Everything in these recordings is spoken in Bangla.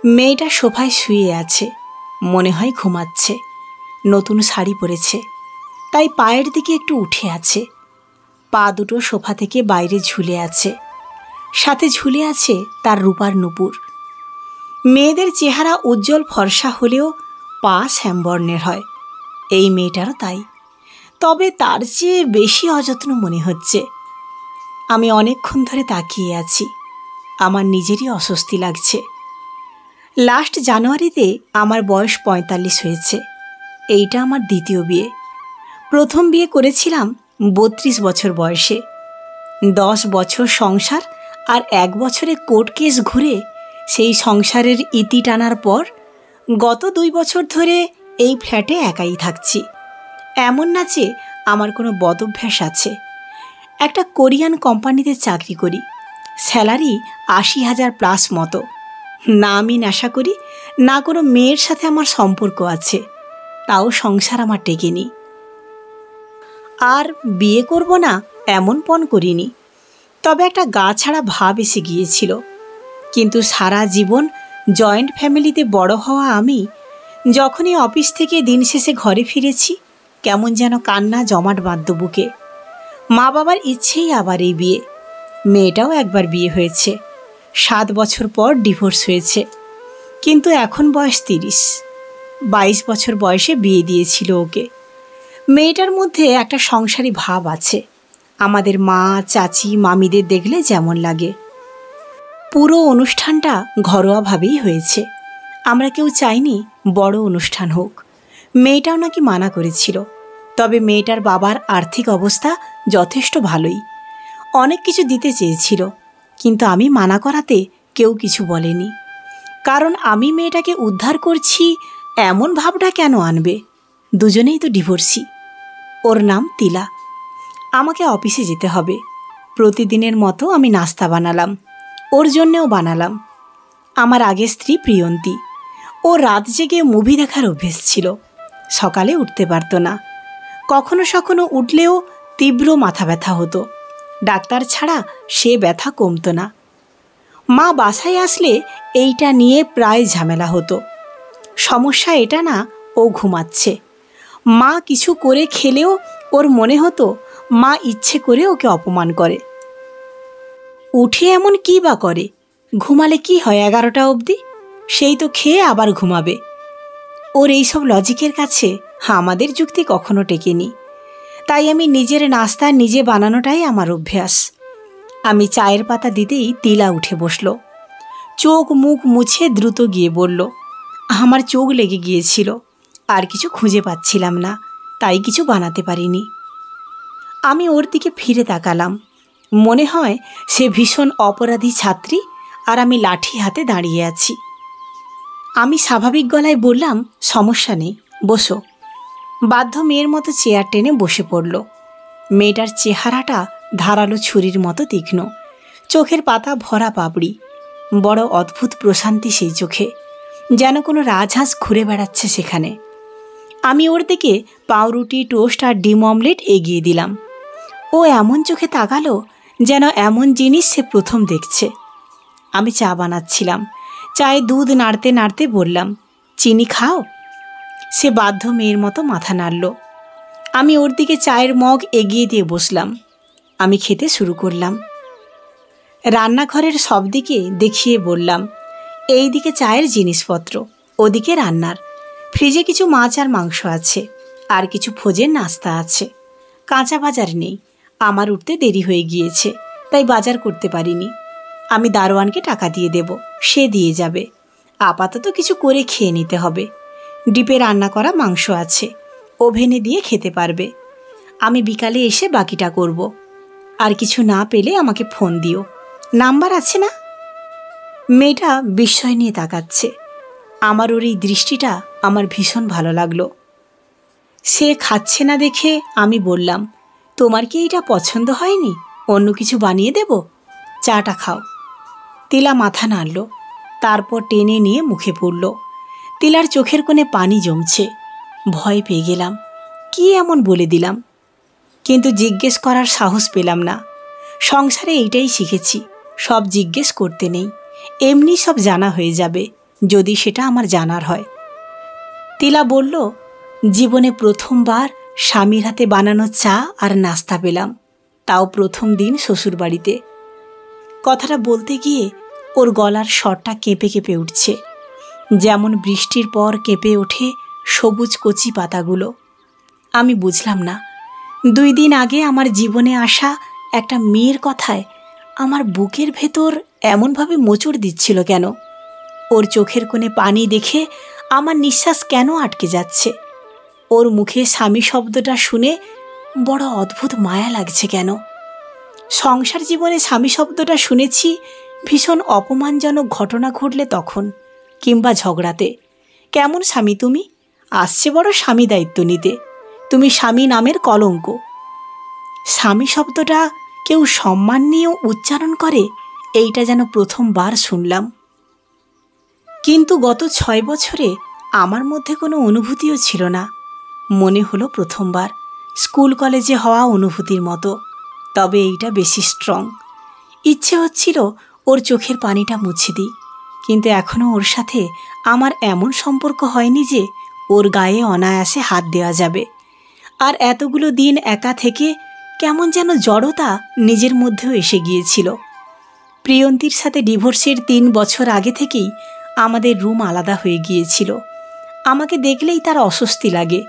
মেয়েটা সোফায় শুয়ে আছে, মনে হয় ঘুমাচ্ছে। নতুন শাড়ি পরেছে, তাই পায়ের দিকে একটু উঠে আছে। পা দুটো সোফা থেকে বাইরে ঝুলে আছে, সাথে ঝুলে আছে তার রূপার নুপুর। মেয়েদের চেহারা উজ্জ্বল ফর্সা হলেও পা শ্যামবর্ণের হয়, এই মেয়েটারও তাই। তবে তার চেয়ে বেশি অযত্ন মনে হচ্ছে। আমি অনেকক্ষণ ধরে তাকিয়ে আছি, আমার নিজেরই অস্বস্তি লাগছে। লাস্ট জানুয়ারিতে আমার বয়স ৪৫ হয়েছে। এইটা আমার দ্বিতীয় বিয়ে। প্রথম বিয়ে করেছিলাম ৩২ বছর বয়সে। ১০ বছর সংসার আর ১ বছরে কোর্ট কেস ঘুরে সেই সংসারের ইতি টানার পর গত ২ বছর ধরে এই ফ্ল্যাটে একাই থাকছি। এমন না যে আমার কোনো বদভ্যাস আছে। একটা কোরিয়ান কোম্পানিতে চাকরি করি, স্যালারি ৮০,০০০ প্লাস মতো। না আমি নেশা করি, না কোনো মেয়ের সাথে আমার সম্পর্ক আছে, তাও সংসার আমার টেকেনি। আর বিয়ে করব না এমন পণ করিনি, তবে একটা গা ছাড়া ভাব এসে গিয়েছিল। কিন্তু সারা জীবন জয়েন্ট ফ্যামিলিতে বড় হওয়া আমি যখনই অফিস থেকে দিন শেষে ঘরে ফিরেছি, কেমন যেন কান্না জমাট বাঁধত বুকে। মা বাবার ইচ্ছেই আবার এই বিয়ে। মেয়েটাও একবার বিয়ে হয়েছে, ৭ বছর পর ডিভোর্স হয়েছে, কিন্তু এখন বয়স ৩০। ২২ বছর বয়সে বিয়ে দিয়েছিল ওকে। মেয়েটার মধ্যে একটা সংসারী ভাব আছে, আমাদের মা চাচি মামিদের দেখলে যেমন লাগে। পুরো অনুষ্ঠানটা ঘরোয়াভাবেই হয়েছে, আমরা কেউ চাইনি বড় অনুষ্ঠান হোক। মেয়েটাও নাকি মানা করেছিল, তবে মেয়েটার বাবার আর্থিক অবস্থা যথেষ্ট ভালোই, অনেক কিছু দিতে চেয়েছিল, কিন্তু আমি মানা করাতে কেউ কিছু বলেনি। কারণ আমি মেয়েটাকে উদ্ধার করছি এমন ভাবটা কেন আনবে? দুজনেই তো ডিভোর্সি। ওর নাম তিলা। আমাকে অফিসে যেতে হবে। প্রতিদিনের মতো আমি নাস্তা বানালাম, ওর জন্যেও বানালাম। আমার আগের স্ত্রী প্রিয়ন্তী, ও রাত জেগে মুভি দেখার অভ্যেস ছিল, সকালে উঠতে পারত না। কখনো কখনো উঠলেও তীব্র মাথা ব্যথা হতো, ডাক্তার ছাড়া সে ব্যথা কমত না। মা বাসায় আসলে এইটা নিয়ে প্রায় ঝামেলা হতো। সমস্যা এটা না ও ঘুমাচ্ছে, মা কিছু করে খেলেও ওর মনে হতো মা ইচ্ছে করে ওকে অপমান করে। উঠে এমন কী বা করে? ঘুমালে কি হয় ১১টা অবধি? সেই তো খেয়ে আবার ঘুমাবে। ওর এইসব লজিকের কাছে আমাদের যুক্তি কখনো টেকেনি। তাই আমি নিজের নাস্তা নিজে বানানোটাই আমার অভ্যাস। আমি চায়ের পাতা দিতেই তিলা উঠে বসল, চোখ মুখ মুছে দ্রুত গিয়ে বলল, আমার চোখ লেগে গিয়েছিল, আর কিছু খুঁজে পাচ্ছিলাম না, তাই কিছু বানাতে পারিনি। আমি ওর দিকে ফিরে তাকালাম, মনে হয় সে ভীষণ অপরাধী ছাত্রী আর আমি লাঠি হাতে দাঁড়িয়ে আছি। আমি স্বাভাবিক গলায় বললাম, সমস্যা নেই, বসো। বাধ্য মেয়ের মতো চেয়ার টেনে বসে পড়ল। মেয়েটার চেহারাটা ধারালো ছুরির মতো তীক্ষ্ণ, চোখের পাতা ভরা পাপড়ি, বড় অদ্ভুত প্রশান্তি সেই চোখে, যেন কোনো রাজহাঁস ঘুরে বেড়াচ্ছে সেখানে। আমি ওর দিকে পাউরুটি টোস্ট আর ডিম অমলেট এগিয়ে দিলাম। ও এমন চোখে তাকালো যেন এমন জিনিস সে প্রথম দেখছে। আমি চা বানাচ্ছিলাম, চায়ে দুধ নাড়তে নাড়তে বললাম, চিনি খাও? সে বাধ্য মেয়ের মতো মাথা নাড়ল। আমি ওর দিকে চায়ের মগ এগিয়ে দিয়ে বসলাম। আমি খেতে শুরু করলাম। রান্নাঘরের সব দিকে দেখিয়ে বললাম, এই দিকে চায়ের জিনিসপত্র, ওদিকে রান্নার। ফ্রিজে কিছু মাছ আর মাংস আছে, আর কিছু ফ্রোজেন নাস্তা আছে। কাঁচা বাজার নেই, আমার উঠতে দেরি হয়ে গিয়েছে, তাই বাজার করতে পারিনি। আমি দারোয়ানকে টাকা দিয়ে দেব, সে দিয়ে যাবে। আপাতত কিছু করে খেয়ে নিতে হবে। ডিপে রান্না করা মাংস আছে, ওভেনে দিয়ে খেতে পারবে। আমি বিকালে এসে বাকিটা করব। আর কিছু না পেলে আমাকে ফোন দিও, নাম্বার আছে না? মেয়েটা বিস্ময় নিয়ে তাকাচ্ছে। আমার ওর এই দৃষ্টিটা আমার ভীষণ ভালো লাগলো। সে খাচ্ছে না দেখে আমি বললাম, তোমার কি এইটা পছন্দ হয়নি? অন্য কিছু বানিয়ে দেব, চাটা খাও। তিলা মাথা নাড়ল, তারপর টেনে নিয়ে মুখে পড়ল। তিলার চোখের কোণে পানি জমছে। ভয় পেয়ে গেলাম, কি এমন বলে দিলাম? কিন্তু জিজ্ঞেস করার সাহস পেলাম না। সংসারে এইটাই শিখেছি, সব জিজ্ঞেস করতে নেই, এমনি সব জানা হয়ে যাবে। যদি সেটা আমার জানার হয়। তিলা বলল, জীবনে প্রথমবার স্বামীর হাতে বানানো চা আর নাস্তা পেলাম, তাও প্রথম দিন শ্বশুরবাড়িতে। কথাটা বলতে গিয়ে ওর গলার স্বরটা কেঁপে কেঁপে উঠছে, যেমন বৃষ্টির পর কেঁপে ওঠে সবুজ কচি পাতাগুলো। আমি বুঝলাম না, 2 দিন আগে আমার জীবনে আসা একটা মেয়ের কথায় আমার বুকের ভেতর এমনভাবে মোচড় দিচ্ছিল কেন? ওর চোখের কোণে পানি দেখে আমার নিঃশ্বাস কেন আটকে যাচ্ছে? ওর মুখে স্বামী শব্দটা শুনে বড় অদ্ভুত মায়া লাগছে কেন? সংসার জীবনে স্বামী শব্দটা শুনেছি ভীষণ অপমানজনক ঘটনা ঘটলে তখন, কিংবা ঝগড়াতে। কেমন স্বামী তুমি? আসছে বড় স্বামী দায়িত্ব নিতে, তুমি স্বামী নামের কলঙ্ক। স্বামী শব্দটা কেউ সম্মান নিয়েও উচ্চারণ করে, এইটা যেন প্রথমবার শুনলাম। কিন্তু গত 6 বছরে আমার মধ্যে কোনো অনুভূতিও ছিল না। মনে হলো প্রথমবার, স্কুল কলেজে হওয়া অনুভূতির মতো, তবে এইটা বেশি স্ট্রং। ইচ্ছে হচ্ছিল ওর চোখের পানিটা মুছে দিই, কিন্তু এখনও ওর সাথে আমার এমন সম্পর্ক হয়নি যে ওর গায়ে অনায়াসে হাত দেওয়া যাবে। আর এতগুলো দিন একা থেকে কেমন যেন জড়তা নিজের মধ্যেও এসে গিয়েছিল। প্রিয়ন্তীর সাথে ডিভোর্সের 3 বছর আগে থেকেই আমাদের রুম আলাদা হয়ে গিয়েছিল। আমাকে দেখলেই তার অস্বস্তি লাগে।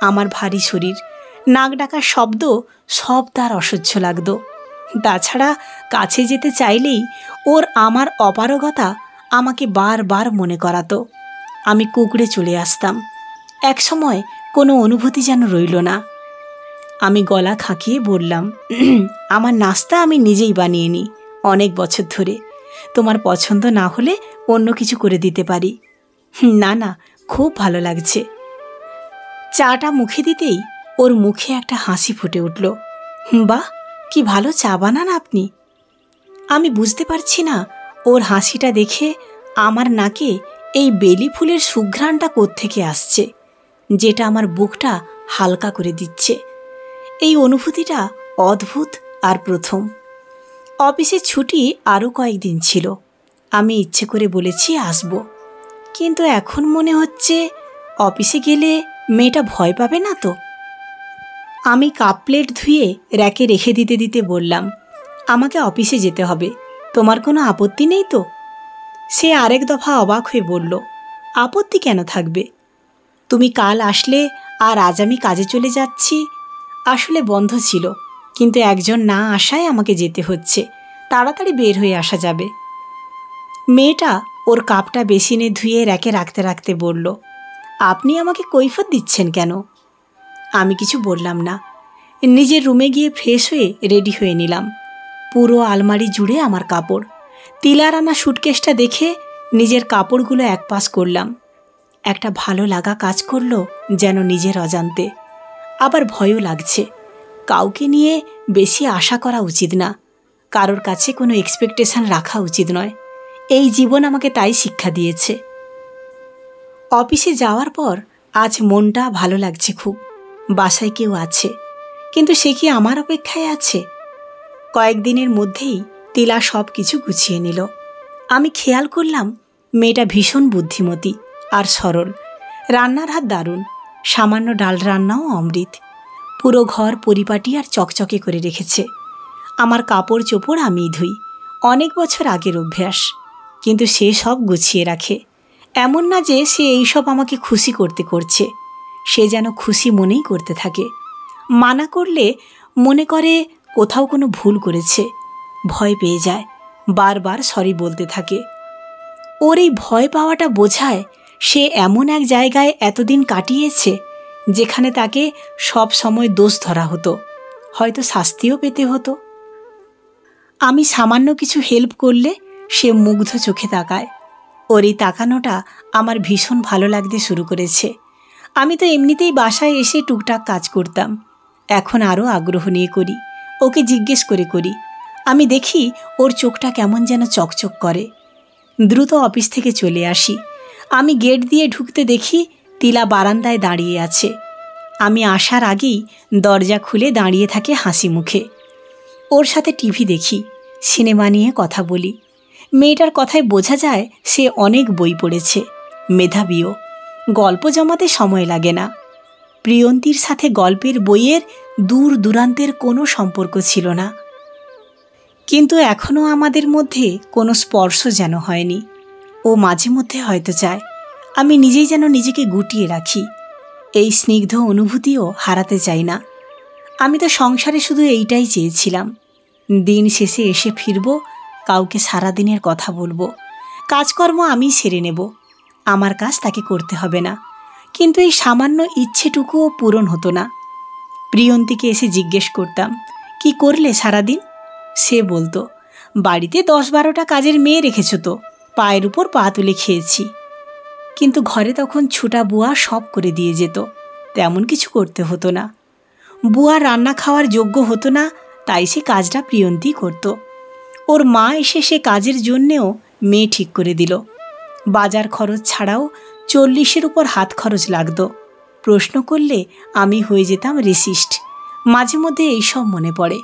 আমার ভারী শরীর, নাক ডাকার শব্দ সব তার অসহ্য লাগত। তাছাড়া কাছে যেতে চাইলেই ওর আমার অপারগতা আমাকে বারবার মনে করাতো। আমি কুঁকড়ে চলে আসতাম। একসময় কোনো অনুভূতি যেন রইল না। আমি গলা খাঁকিয়ে বললাম, আমার নাস্তা আমি নিজেই বানিয়ে নিই অনেক বছর ধরে। তোমার পছন্দ না হলে অন্য কিছু করে দিতে পারি। না না, খুব ভালো লাগছে। চাটা মুখে দিতেই ওর মুখে একটা হাসি ফুটে উঠল। বাহ, কি ভালো চা বানান আপনি। আমি বুঝতে পারছি না ওর হাসিটা দেখে আমার নাকে এই বেলি ফুলের সুঘ্রাণটা কোত্থেকে আসছে, যেটা আমার বুকটা হালকা করে দিচ্ছে। এই অনুভূতিটা অদ্ভুত আর প্রথম। অফিসের ছুটি আরও কয়েকদিন ছিল। আমি ইচ্ছে করে বলেছি আসব, কিন্তু এখন মনে হচ্ছে অফিসে গেলে মেয়েটা ভয় পাবে না তো। আমি কাপ প্লেট ধুয়ে র্যাকে রেখে দিতে দিতে বললাম, আমাকে অফিসে যেতে হবে, তোমার কোনো আপত্তি নেই তো? সে আরেক দফা অবাক হয়ে বলল, আপত্তি কেন থাকবে? তুমি কাল আসলে আর আজ আমি কাজে চলে যাচ্ছি। আসলে বন্ধ ছিল, কিন্তু একজন না আসায় আমাকে যেতে হচ্ছে। তাড়াতাড়ি বের হয়ে আসা যাবে। মেয়েটা ওর কাপটা বেসিনে ধুয়ে র্যাকে রাখতে রাখতে বলল, আপনি আমাকে কৈফিয়ত দিচ্ছেন কেন? আমি কিছু বললাম না। নিজের রুমে গিয়ে ফ্রেশ হয়ে রেডি হয়ে নিলাম। পুরো আলমারি জুড়ে আমার কাপড়। তিলার আনা সুটকেসটা দেখে নিজের কাপড়গুলো একপাশ করলাম। একটা ভালো লাগা কাজ করলো যেন নিজের অজান্তে। আবার ভয়ও লাগছে। কাউকে নিয়ে বেশি আশা করা উচিত না, কারোর কাছে কোনো এক্সপেকটেশন রাখা উচিত নয়। এই জীবন আমাকে তাই শিক্ষা দিয়েছে। অফিসে যাওয়ার পর আজ মনটা ভালো লাগছে খুব। বাসায় কেউ আছে, কিন্তু সে কি আমার অপেক্ষায় আছে? কয়েকদিনের মধ্যেই তিলা সব কিছু গুছিয়ে নিল। আমি খেয়াল করলাম মেয়েটা ভীষণ বুদ্ধিমতী আর সরল। রান্নার হাত দারুণ, সামান্য ডাল রান্নাও অমৃত। পুরো ঘর পরিপাটি আর চকচকে করে রেখেছে। আমার কাপড় চোপড় আমিই ধুই, অনেক বছর আগের অভ্যাস, কিন্তু সে সব গুছিয়ে রাখে। এমন না যে সে এইসব আমাকে খুশি করতে করছে, সে যেন খুশি মনেই করতে থাকে। মানা করলে মনে করে কোথাও কোনো ভুল করেছে, ভয় পেয়ে যায়, বারবার সরি বলতে থাকে। ওর এই ভয় পাওয়াটা বোঝায় সে এমন এক জায়গায় এতদিন কাটিয়েছে যেখানে তাকে সব সময় দোষ ধরা হতো, হয়তো শাস্তিও পেতে হতো। আমি সামান্য কিছু হেল্প করলে সে মুগ্ধ চোখে তাকায়। ওর এই তাকানোটা আমার ভীষণ ভালো লাগতে শুরু করেছে। আমি তো এমনিতেই বাসায় এসে টুকটাক কাজ করতাম, এখন আরও আগ্রহ নিয়ে করি। ওকে জিজ্ঞেস করে করি। আমি দেখি ওর চোখটা কেমন যেন চকচক করে। দ্রুত অফিস থেকে চলে আসি। আমি গেট দিয়ে ঢুকতে দেখি তিলা বারান্দায় দাঁড়িয়ে আছে। আমি আসার আগেই দরজা খুলে দাঁড়িয়ে থাকে হাসি মুখে। ওর সাথে টিভি দেখি, সিনেমা নিয়ে কথা বলি। মেয়েটার কথায় বোঝা যায় সে অনেক বই পড়েছে, মেধাবীও। গল্প জমাতে সময় লাগে না। প্রিয়ন্তীর সাথে গল্পের বইয়ের দূর দূরান্তের কোনো সম্পর্ক ছিল না, কিন্তু এখনও আমাদের মধ্যে কোনো স্পর্শ যেন হয়নি। ও মাঝে মধ্যে হয়তো চায় আমি নিজেই যেন নিজেকে গুটিয়ে রাখি। এই স্নিগ্ধ অনুভূতিও হারাতে চাই না। আমি তো সংসারে শুধু এইটাই চেয়েছিলাম, দিন শেষে এসে ফিরব, কাউকে সারাদিনের কথা বলবো, কাজকর্ম আমি সেরে নেব, আমার কাজ তাকে করতে হবে না। কিন্তু এই সামান্য ইচ্ছেটুকুও পূরণ হতো না। প্রিয়ন্তীকে এসে জিজ্ঞেস করতাম, কি করলে সারাদিন? সে বলতো, বাড়িতে 10-12টা কাজের মেয়ে রেখেছ তো, পায়ের উপর পা তুলে খেয়েছি। কিন্তু ঘরে তখন ছোটা বুয়া সব করে দিয়ে যেত, তেমন কিছু করতে হতো না। বুয়া রান্না খাওয়ার যোগ্য হতো না, তাই সে কাজটা প্রিয়ন্তী করত। ওর মা এসে সে কাজের জন্যেও মেয়ে ঠিক করে দিল। বাজার খরচ ছাড়াও 40-এর উপর হাত খরচ লাগত। প্রশ্ন করলে আমি হয়ে যেতাম রেসিস্ট। মাঝে মধ্যে এইসব মনে পড়ে।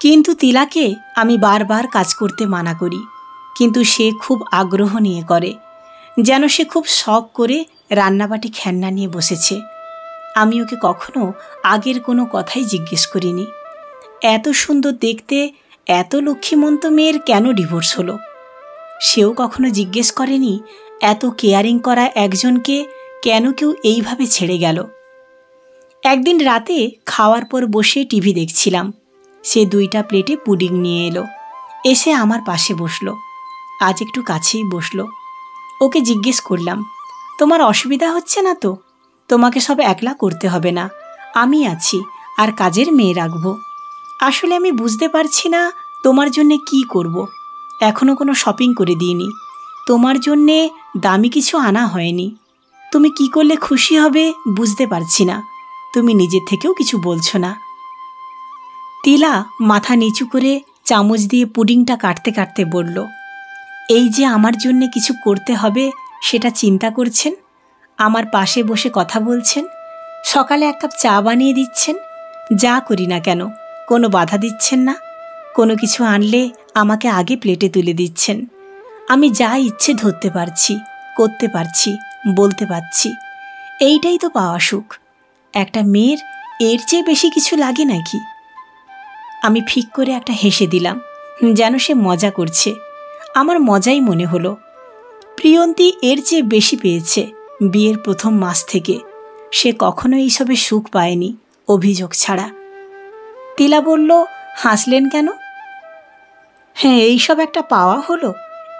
কিন্তু তিলাকে আমি বারবার কাজ করতে মানা করি, কিন্তু সে খুব আগ্রহ নিয়ে করে, যেন সে খুব শখ করে রান্নাবাটি খেলনা নিয়ে বসেছে। আমি ওকে কখনো আগের কোনো কথাই জিজ্ঞেস করিনি। এত সুন্দর দেখতে, এত লক্ষ্মীমন্ত মেয়ের কেন ডিভোর্স হলো? সেও কখনো জিজ্ঞেস করেনি এত কেয়ারিং করা একজনকে কেন কেউ এইভাবে ছেড়ে গেল। একদিন রাতে খাওয়ার পর বসে টিভি দেখছিলাম, সে 2টা প্লেটে পুডিং নিয়ে এলো, এসে আমার পাশে বসলো, আজ একটু কাছেই বসলো। ওকে জিজ্ঞেস করলাম, তোমার অসুবিধা হচ্ছে না তো? তোমাকে সব একলা করতে হবে না, আমি আছি, আর কাজের মেয়ে রাখবো। আসলে আমি বুঝতে পারছি না তোমার জন্যে কি করব। এখনও কোনো শপিং করে দিইনি, তোমার জন্যে দামি কিছু আনা হয়নি। তুমি কি করলে খুশি হবে বুঝতে পারছি না, তুমি নিজের থেকেও কিছু বলছো না। তিলা মাথা নিচু করে চামচ দিয়ে পুডিংটা কাটতে কাটতে বলল, এই যে আমার জন্যে কিছু করতে হবে সেটা চিন্তা করছেন, আমার পাশে বসে কথা বলছেন, সকালে 1 কাপ চা বানিয়ে দিচ্ছেন, যা করি না কেন কোনো বাধা দিচ্ছেন না, কোনো কিছু আনলে আমাকে আগে প্লেটে তুলে দিচ্ছেন। আমি যা ইচ্ছে ধরতে পারছি, করতে পারছি, বলতে পারছি। এইটাই তো পাওয়া সুখ। একটা মেয়ের এর চেয়ে বেশি কিছু লাগে নাকি? আমি ফিক করে একটা হেসে দিলাম, যেন সে মজা করছে। আমার মজাই মনে হলো। প্রিয়ন্তী এর চেয়ে বেশি পেয়েছে বিয়ের প্রথম মাস থেকে। সে কখনো এইসবে সুখ পায়নি, অভিযোগ ছাড়া। তিলা বলল, হাসলেন কেন? হ্যাঁ, এইসব একটা পাওয়া হলো,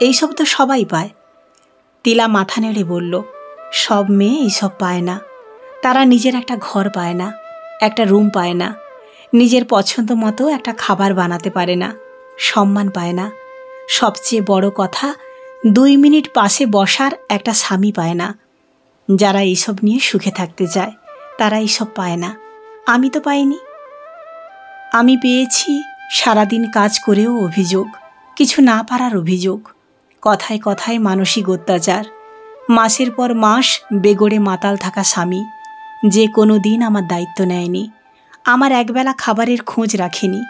এইসব তো সবাই পায়। তিলা মাথা নেড়ে বলল, সব মেয়ে এইসব পায় না। তারা নিজের একটা ঘর পায় না, একটা রুম পায় না, নিজের পছন্দ মতো একটা খাবার বানাতে পারে না, সম্মান পায় না, সবচেয়ে বড় কথা 2 মিনিট পাশে বসার একটা স্বামী পায় না। যারা এইসব নিয়ে সুখে থাকতে চায় তারা এইসব পায় না। আমি তো পাইনি। আমি পেয়েছি সারাদিন কাজ করেও অভিযোগ, কিছু না পারার অভিযোগ, কথায় কথায় মানসিক অত্যাচার, মাসের পর মাস বেগড়ে মাতাল থাকা স্বামী, যে কোনো দিন আমার দায়িত্ব নেয়নি, আমার একবেলা খাবারের খোঁজ রাখেনি,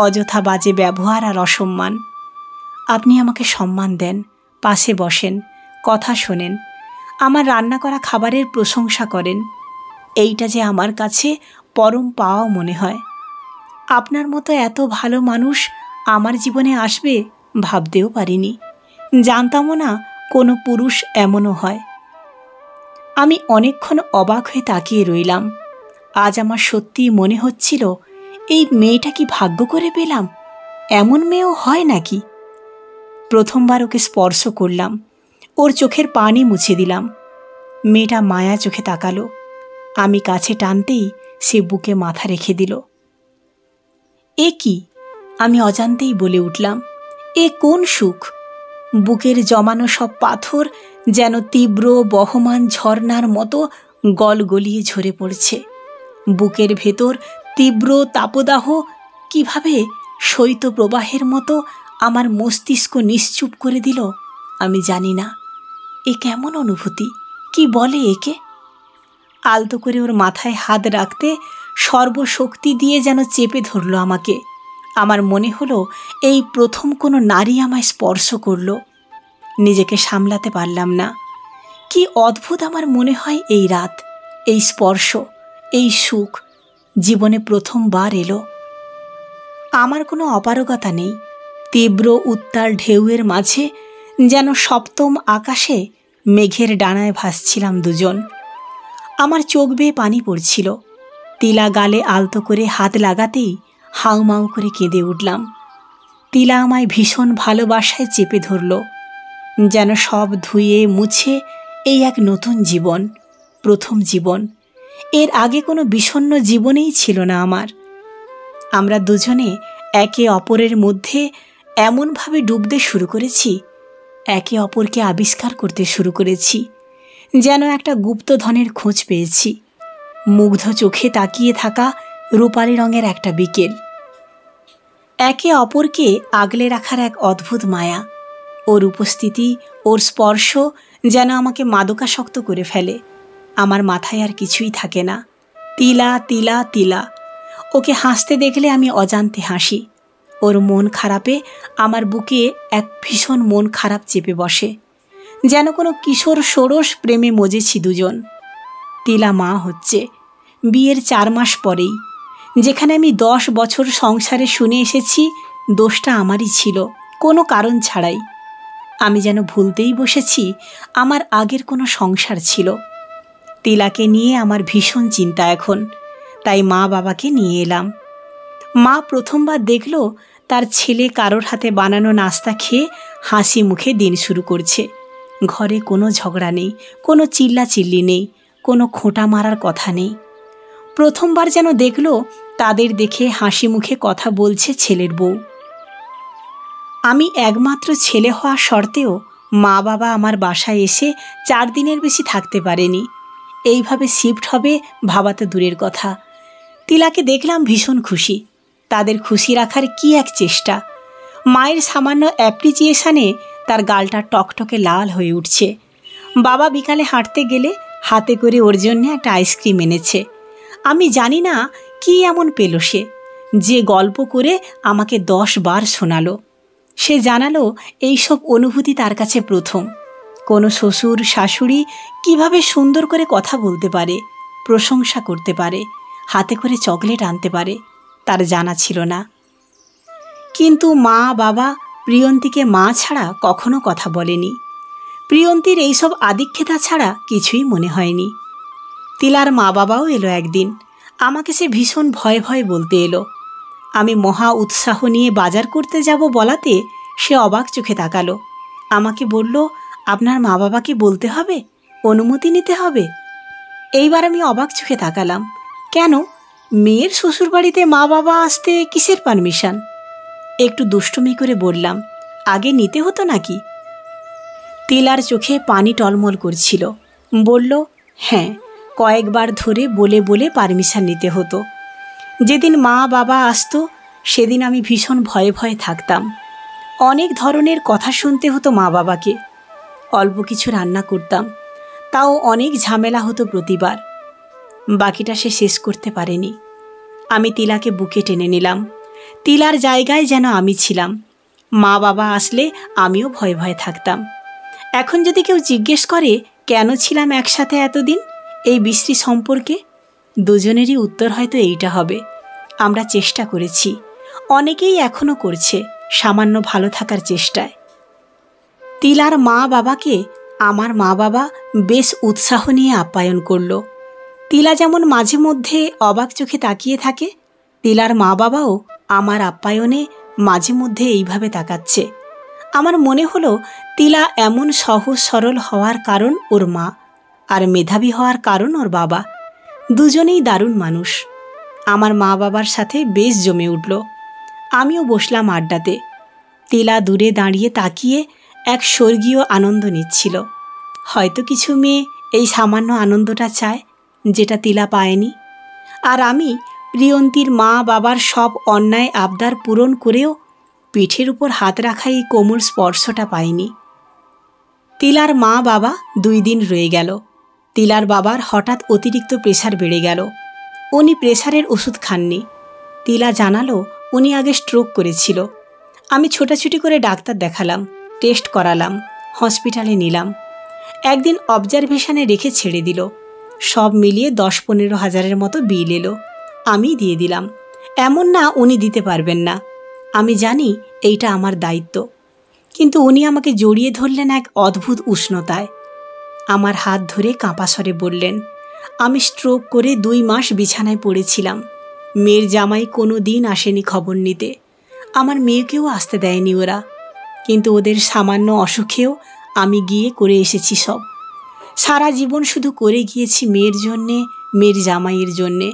অযথা বাজে ব্যবহার আর অসম্মান। আপনি আমাকে সম্মান দেন, পাশে বসেন, কথা শোনেন, আমার রান্না করা খাবারের প্রশংসা করেন। এইটা যে আমার কাছে পরম পাওয়া মনে হয়। আপনার মতো এত ভালো মানুষ আমার জীবনে আসবে ভাবতেও পারিনি, জানতামও না কোনো পুরুষ এমনও হয়। আমি অনেকক্ষণ অবাক হয়ে তাকিয়ে রইলাম। আজ আমার সত্যিই মনে হচ্ছিল, এই মেয়েটা কি ভাগ্য করে পেলাম? এমন মেয়েও হয় নাকি? প্রথমবার ওকে স্পর্শ করলাম, ওর চোখের পানি মুছে দিলাম। মেয়েটা মায়া চোখে তাকালো। আমি কাছে টানতেই সে বুকে মাথা রেখে দিল। এ কি? আমি অজান্তেই বলে উঠলাম, এ কোন সুখ? বুকের জমানো সব পাথর যেন তীব্র বহমান ঝর্ণার মতো গলগলিয়ে ঝরে পড়ছে। বুকের ভেতর তীব্র তাপদাহ কিভাবে শৈত্যপ্রবাহের মতো আমার মস্তিষ্ক নিশ্চুপ করে দিল আমি জানি না। এ কেমন অনুভূতি? কি বলে একে? আলতো করে ওর মাথায় হাত রাখতে সর্বশক্তি দিয়ে যেন চেপে ধরল আমাকে। আমার মনে হলো এই প্রথম কোনো নারী আমায় স্পর্শ করল। নিজেকে সামলাতে পারলাম না। কি অদ্ভুত আমার মনে হয় এই রাত, এই স্পর্শ, এই সুখ জীবনে প্রথমবার এলো। আমার কোনো অপারগতা নেই। তীব্র উত্তাল ঢেউয়ের মাঝে যেন সপ্তম আকাশে মেঘের ডানায় ভাসছিলাম দুজন। আমার চোখ বেয়ে পানি পড়ছিল। তিলা গালে আলতো করে হাত লাগাতেই হাউমাউ করে কেঁদে উঠলাম। তিলা আমায় ভীষণ ভালোবাসায় চেপে ধরল, যেন সব ধুয়ে মুছে এই এক নতুন জীবন, প্রথম জীবন। এর আগে কোনো বিষণ্ণ জীবনেই ছিল না আমার। আমরা দুজনে একে অপরের মধ্যে এমনভাবে ডুবতে শুরু করেছি, একে অপরকে আবিষ্কার করতে শুরু করেছি, যেন একটা গুপ্তধনের খোঁজ পেয়েছি। মুগ্ধ চোখে তাকিয়ে থাকা রূপালি রঙের একটা বিকেল। একে অপরকে আগলে রাখার এক অদ্ভুত মায়া। ওর উপস্থিতি, ওর স্পর্শ যেন আমাকে মাদকাসক্ত করে ফেলে। আমার মাথায় আর কিছুই থাকে না। তিলা তিলা তিলা। ওকে হাসতে দেখলে আমি অজান্তে হাসি। ওর মন খারাপে আমার বুকে এক ভীষণ মন খারাপ চেপে বসে, যেন কোনো কিশোর ষোড়শ প্রেমে মজেছি দুজন। তিলা মা হচ্ছে বিয়ের 4 মাস পরেই। যেখানে আমি 10 বছর সংসারে শুনে এসেছি দোষটা আমারই ছিল, কোনো কারণ ছাড়াই। আমি যেন ভুলতেই বসেছি আমার আগের কোনো সংসার ছিল। তিলাকে নিয়ে আমার ভীষণ চিন্তা এখন, তাই মা বাবাকে নিয়ে এলাম। মা প্রথমবার দেখল তার ছেলে কারোর হাতে বানানো নাস্তা খেয়ে হাসি মুখে দিন শুরু করছে। ঘরে কোনো ঝগড়া নেই, কোনো চিল্লাচিল্লি নেই, কোনো খোঁটা মারার কথা নেই। প্রথমবার যেন দেখল তাদের দেখে হাসি মুখে কথা বলছে ছেলের বউ। আমি একমাত্র ছেলে হওয়া সত্ত্বেও মা বাবা আমার বাসায় এসে 4 দিনের বেশি থাকতে পারেনি। এইভাবে শিফট হবে ভাবা তো দূরের কথা। তিলাকে দেখলাম ভীষণ খুশি। তাদের খুশি রাখার কি এক চেষ্টা। মায়ের সামান্য অ্যাপ্রিচিয়েশনে তার গালটা টকটকে লাল হয়ে উঠছে। বাবা বিকালে হাঁটতে গেলে হাতে করে ওর জন্য একটা আইসক্রিম এনেছে। আমি জানি না কি এমন পেল সে, যে গল্প করে আমাকে 10 বার শোনালো। সে জানালো এইসব অনুভূতি তার কাছে প্রথম। কোনো শ্বশুর শাশুড়ি কিভাবে সুন্দর করে কথা বলতে পারে, প্রশংসা করতে পারে, হাতে করে চকলেট আনতে পারে, তার জানা ছিল না। কিন্তু মা বাবা প্রিয়ন্তীকে মা ছাড়া কখনো কথা বলেনি। প্রিয়ন্তীর এইসব আদিক্ষেতা ছাড়া কিছুই মনে হয়নি। তিলার মা বাবাও এলো একদিন। আমাকে সে ভীষণ ভয়ে ভয়ে বলতে এলো। আমি মহা উৎসাহ নিয়ে বাজার করতে যাব বলাতে সে অবাক চোখে তাকালো। আমাকে বলল, আপনার মা বাবাকে বলতে হবে, অনুমতি নিতে হবে। এইবার আমি অবাক চোখে তাকালাম। কেন, মেয়ের শ্বশুরবাড়িতে মা বাবা আসতে কিসের পারমিশন? একটু দুষ্টুমি করে বললাম, আগে নিতে হতো নাকি? তিলার চোখে পানি টলমল করছিল। বলল, হ্যাঁ, কয়েকবার ধরে বলে বলে পারমিশন নিতে হতো। যেদিন মা বাবা আসতো সেদিন আমি ভীষণ ভয়ে ভয়ে থাকতাম। অনেক ধরনের কথা শুনতে হতো মা বাবাকে। অল্প কিছু রান্না করতাম, তাও অনেক ঝামেলা হতো প্রতিবার। বাকিটা সে শেষ করতে পারেনি। আমি তিলাকে বুকে টেনে নিলাম। তিলার জায়গায় যেন আমি ছিলাম। মা বাবা আসলে আমিও ভয়ে ভয়ে থাকতাম। এখন যদি কেউ জিজ্ঞেস করে কেন ছিলাম একসাথে এতদিন এই বিশ্রী সম্পর্কে, দুজনেরই উত্তর হয়তো এইটা হবে, আমরা চেষ্টা করেছি। অনেকেই এখনও করছে সামান্য ভালো থাকার চেষ্টায়। তিলার মা বাবাকে আমার মা বাবা বেশ উৎসাহ নিয়ে আপ্যায়ন করল। তিলা যেমন মাঝে মধ্যে অবাক চোখে তাকিয়ে থাকে, তিলার মা বাবাও আমার আপ্যায়নে মাঝে মধ্যে এইভাবে তাকাচ্ছে। আমার মনে হলো তিলা এমন সহজ সরল হওয়ার কারণ ওর মা, আর মেধাবী হওয়ার কারণ ওর বাবা। দুজনেই দারুণ মানুষ। আমার মা বাবার সাথে বেশ জমে উঠল। আমিও বসলাম আড্ডাতে। তিলা দূরে দাঁড়িয়ে তাকিয়ে এক স্বর্গীয় আনন্দ নিচ্ছিল। হয়তো কিছু মেয়ে এই সামান্য আনন্দটা চায়, যেটা তিলা পায়নি। আর আমি প্রিয়ন্তীর মা বাবার সব অন্যায় আবদার পূরণ করেও পিঠের উপর হাত রাখা এই কোমল স্পর্শটা পাইনি। তিলার মা বাবা 2 দিন রয়ে গেল। তিলার বাবার হঠাৎ অতিরিক্ত প্রেসার বেড়ে গেল। উনি প্রেসারের ওষুধ খাননি। তিলা জানালো উনি আগে স্ট্রোক করেছিল। আমি ছোটাছুটি করে ডাক্তার দেখালাম, টেস্ট করালাম, হসপিটালে নিলাম। একদিন অবজারভেশনে রেখে ছেড়ে দিল। সব মিলিয়ে 10-15 হাজারের মতো বিল এলো। আমি দিয়ে দিলাম। এমন না উনি দিতে পারবেন না, আমি জানি এইটা আমার দায়িত্ব। কিন্তু উনি আমাকে জড়িয়ে ধরলেন এক অদ্ভুত উষ্ণতায়। আমার হাত ধরে কাঁপা স্বরে বললেন, আমি স্ট্রোক করে 2 মাস বিছানায় পড়েছিলাম। মেয়ের জামাই কোনো দিন আসেনি খবর নিতে। আমার মেয়েকেও আসতে দেয়নি ওরা। কিন্তু ওদের সামান্য অসুখেও আমি গিয়ে করে এসেছি সব। সারা জীবন শুধু করে গিয়েছি মেয়ের জন্যে, মেয়ের জামাইয়ের জন্যে।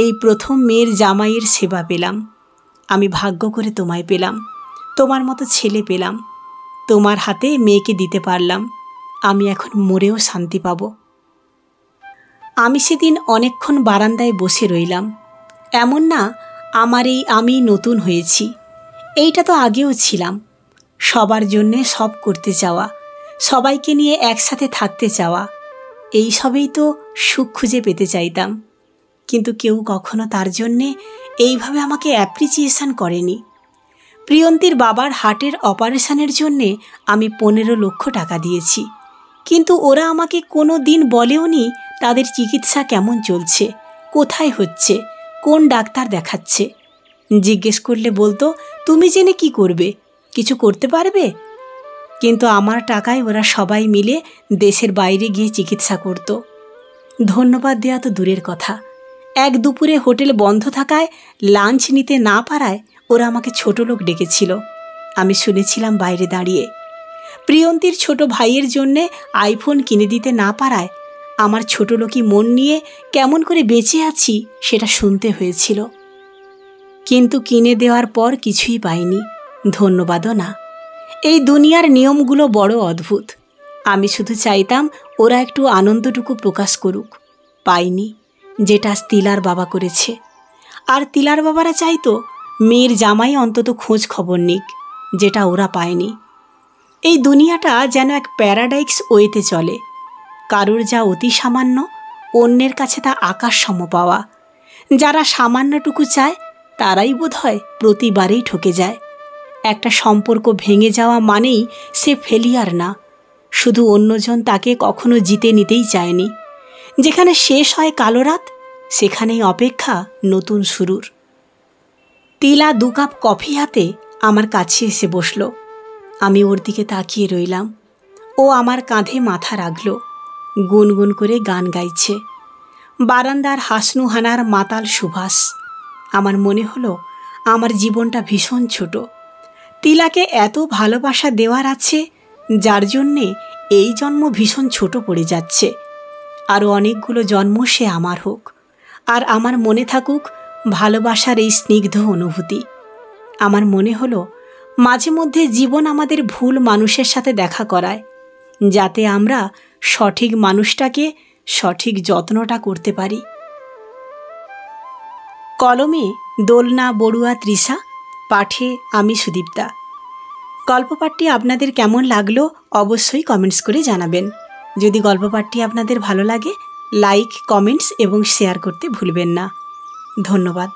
এই প্রথম মেয়ের জামাইয়ের সেবা পেলাম। আমি ভাগ্য করে তোমায় পেলাম, তোমার মতো ছেলে পেলাম। তোমার হাতে মেয়েকে দিতে পারলাম। আমি এখন মরেও শান্তি পাব। আমি সেদিন অনেকক্ষণ বারান্দায় বসে রইলাম। এমন না আমার এই আমি নতুন হয়েছি, এইটা তো আগেও ছিলাম। সবার জন্যে সব করতে চাওয়া, সবাইকে নিয়ে একসাথে থাকতে চাওয়া, এই সবেই তো সুখ খুঁজে পেতে চাইতাম। কিন্তু কেউ কখনো তার জন্যে এইভাবে আমাকে অ্যাপ্রিচিয়েশন করেনি। প্রিয়ন্তীর বাবার হার্টের অপারেশনের জন্যে আমি 15 লক্ষ টাকা দিয়েছি, কিন্তু ওরা আমাকে কোনো দিন বলেও নি তাদের চিকিৎসা কেমন চলছে, কোথায় হচ্ছে, কোন ডাক্তার দেখাচ্ছে। জিজ্ঞেস করলে বলতো, তুমি জেনে কি করবে, কিছু করতে পারবে? কিন্তু আমার টাকায় ওরা সবাই মিলে দেশের বাইরে গিয়ে চিকিৎসা করত। ধন্যবাদ দেওয়া তো দূরের কথা, এক দুপুরে হোটেল বন্ধ থাকায় লাঞ্চ নিতে না পারায় ওরা আমাকে ছোট লোক ডেকেছিল। আমি শুনেছিলাম বাইরে দাঁড়িয়ে। প্রিয়ন্তীর ছোট ভাইয়ের জন্যে আইফোন কিনে দিতে না পারায় আমার ছোট লোকই মন নিয়ে কেমন করে বেঁচে আছি সেটা শুনতে হয়েছিল। কিন্তু কিনে দেওয়ার পর কিছুই পাইনি, ধন্যবাদও না। এই দুনিয়ার নিয়মগুলো বড় অদ্ভুত। আমি শুধু চাইতাম ওরা একটু আনন্দটুকু প্রকাশ করুক। পাইনি, যেটা তিলার বাবা করেছে। আর তিলার বাবারা চাইতো মেয়ের জামাই অন্তত খোঁজ খবর নিক, যেটা ওরা পায়নি। এই দুনিয়াটা যেন এক প্যারাডাইস ওয়েতে চলে। কারোর যা অতি সামান্য, অন্যের কাছে তা আকাশ সম পাওয়া। যারা সামান্যটুকু চায় তারাই বোধহয় প্রতিবারেই ঠকে যায়। একটা সম্পর্ক ভেঙে যাওয়া মানেই সে ফেলিয়ার না, শুধু অন্যজন তাকে কখনো জিতে নিতেই চায়নি। যেখানে শেষ হয় কালো রাত, সেখানেই অপেক্ষা নতুন শুরুর। তিলা 2 কাপ কফি হাতে আমার কাছে এসে বসল। আমি ওর দিকে তাকিয়ে রইলাম। ও আমার কাঁধে মাথা রাখল, গুনগুন করে গান গাইছে। বারান্দার হাসনুহানার মাতাল সুভাষ। আমার মনে হলো আমার জীবনটা ভীষণ ছোট। তিলাকে এত ভালোবাসা দেওয়ার আছে, যার জন্যে এই জন্ম ভীষণ ছোট পড়ে যাচ্ছে। আরও অনেকগুলো জন্ম সে আমার হোক, আর আমার মনে থাকুক ভালোবাসার এই স্নিগ্ধ অনুভূতি। আমার মনে হলো মাঝে মধ্যে জীবন আমাদের ভুল মানুষের সাথে দেখা করায়, যাতে আমরা সঠিক মানুষটাকে সঠিক যত্নটা করতে পারি। কলমে দোলনা বড়ুয়া তৃষা, পাঠে আমি সুদীপ্তা। গল্পপাঠটি আপনাদের কেমন লাগলো অবশ্যই কমেন্টস করে জানাবেন। যদি গল্পপাঠটি আপনাদের ভালো লাগে, লাইক, কমেন্টস এবং শেয়ার করতে ভুলবেন না। ধন্যবাদ।